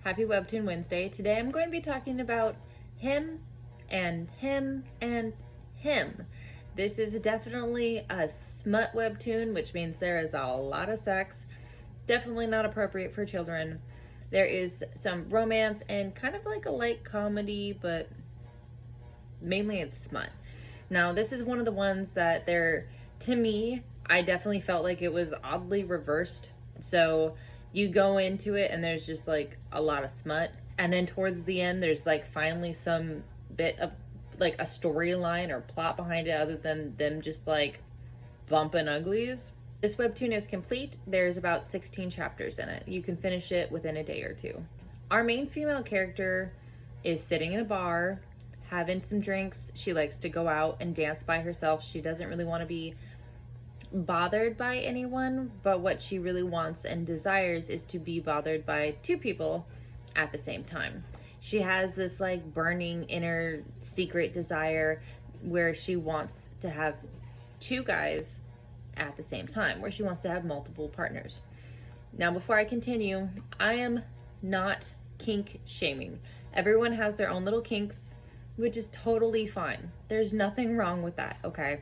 Happy Webtoon Wednesday. Today I'm going to be talking about him and him and him. This is definitely a smut webtoon, which means there is a lot of sex. Definitely not appropriate for children. There is some romance and kind of like a light comedy, but mainly it's smut. Now, this is one of the ones that to me, I definitely felt like it was oddly reversed. So you go into it and there's just like a lot of smut, and then towards the end there's like finally some bit of like a storyline or plot behind it other than them just like bumping uglies. This webtoon is complete. There's about 16 chapters in it. You can finish it within a day or two. Our main female character is sitting in a bar having some drinks. She likes to go out and dance by herself. She doesn't really want to be bothered by anyone, but what she really wants and desires is to be bothered by two people at the same time. She has this like burning inner secret desire where she wants to have two guys at the same time, where she wants to have multiple partners. Now, before I continue, I am not kink shaming. Everyone has their own little kinks, which is totally fine. There's nothing wrong with that, okay?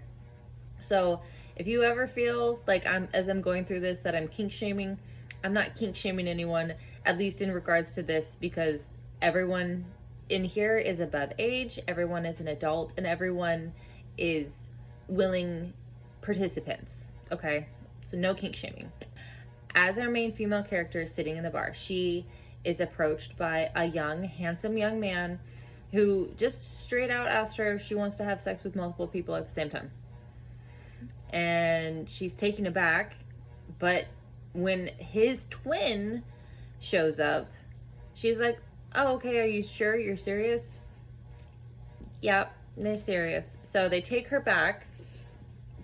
So if you ever feel like as I'm going through this, that I'm kink shaming, I'm not kink shaming anyone, at least in regards to this, because everyone in here is above age, everyone is an adult, and everyone is willing participants, okay? So no kink shaming. As our main female character is sitting in the bar, she is approached by a young, handsome young man who just straight out asked her if she wants to have sex with multiple people at the same time. And she's taken aback, but when his twin shows up, she's like, oh, okay, are you sure you're serious? Yep, they're serious. So they take her back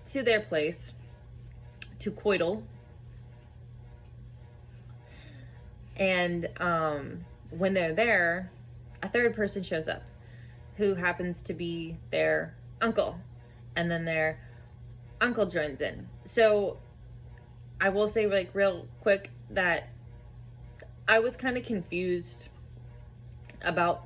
to their place to coital. And when they're there, a third person shows up who happens to be their uncle. And then their uncle joins in. So I will say like real quick that I was kind of confused about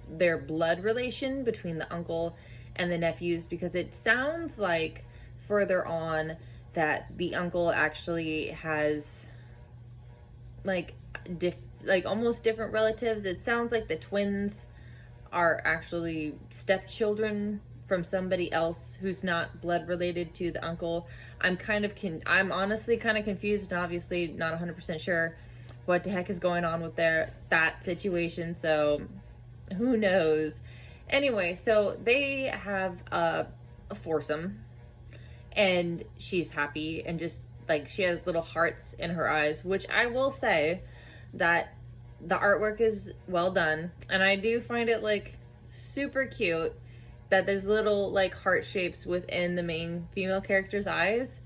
their blood relation between the uncle and the nephews, because it sounds like further on that the uncle actually has like almost different relatives. It sounds like the twins are actually stepchildren from somebody else who's not blood related to the uncle. I'm honestly kind of confused and obviously not 100% sure what the heck is going on with that situation, so who knows. Anyway, so they have a foursome, and she's happy, and just like she has little hearts in her eyes, which I will say that the artwork is well done, and I do find it like super cute that there's little like heart shapes within the main female character's eyes,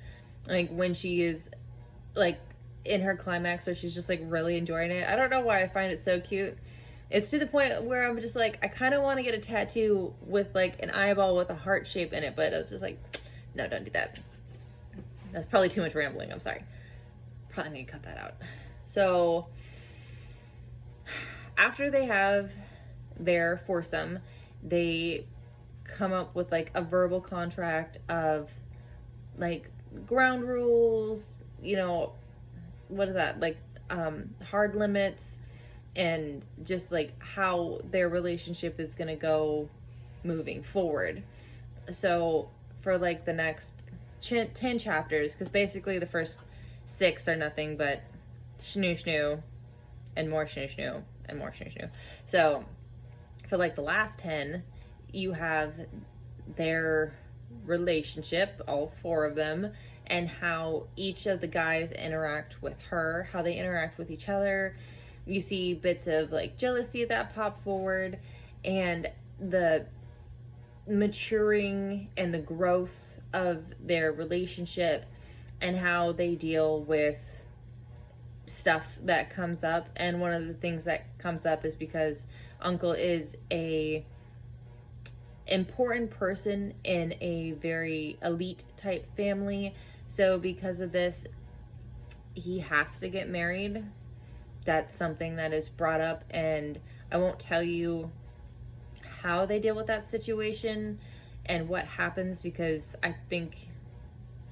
like when she is like in her climax, or she's just like really enjoying it. I don't know why I find it so cute. It's to the point where I'm just like, I kind of want to get a tattoo with like an eyeball with a heart shape in it, but I was just like, no, don't do that. That's probably too much rambling. I'm sorry. Probably need to cut that out. So after they have their foursome, they come up with like a verbal contract of like ground rules, you know, what is that, like hard limits, and just like how their relationship is gonna go moving forward. So for like the next 10 chapters, because basically the first 6 are nothing but schnoo schnoo and more schnoo schnoo and more schnoo schnoo. So for like the last 10, you have their relationship, all 4 of them, and how each of the guys interact with her, how they interact with each other. You see bits of like jealousy that pop forward, and the maturing and the growth of their relationship, and how they deal with stuff that comes up. And one of the things that comes up is because uncle is a important person in a very elite type family, so because of this he has to get married, that's something that is brought up, and I won't tell you how they deal with that situation and what happens, because I think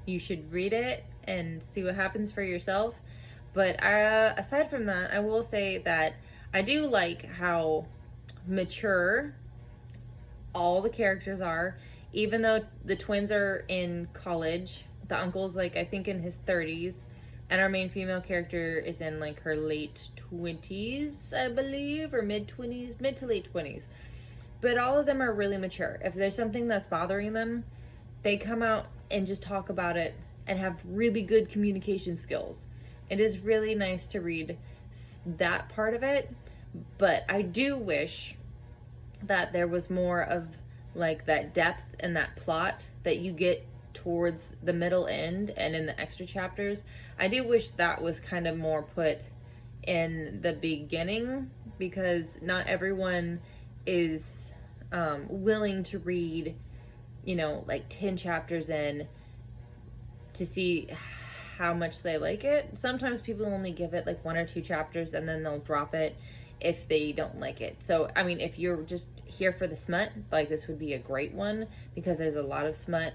you should read it and see what happens for yourself. But aside from that, I will say that I do like how mature all the characters are, even though the twins are in college. The uncle's like, I think, in his 30s, and our main female character is in like her late 20s, I believe, or mid 20s, mid to late 20s. But all of them are really mature. If there's something that's bothering them, they come out and just talk about it and have really good communication skills. It is really nice to read that part of it, but I do wish that there was more of like that depth and that plot that you get towards the middle end and in the extra chapters. I do wish that was kind of more put in the beginning, because not everyone is willing to read, you know, like 10 chapters in to see how much they like it. Sometimes people only give it like 1 or 2 chapters and then they'll drop it if they don't like it. So, I mean, if you're just here for the smut, like, this would be a great one, because there's a lot of smut.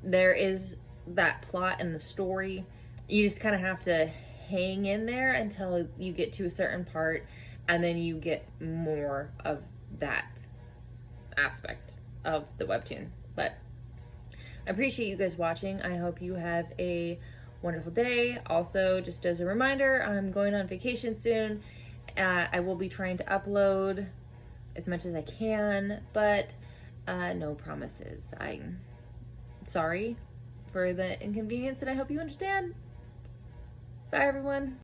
There is that plot in the story. You just kind of have to hang in there until you get to a certain part, and then you get more of that aspect of the webtoon. But I appreciate you guys watching. I hope you have a wonderful day. Also, just as a reminder, I'm going on vacation soon. I will be trying to upload as much as I can, but no promises. I'm sorry for the inconvenience, and I hope you understand. Bye, everyone.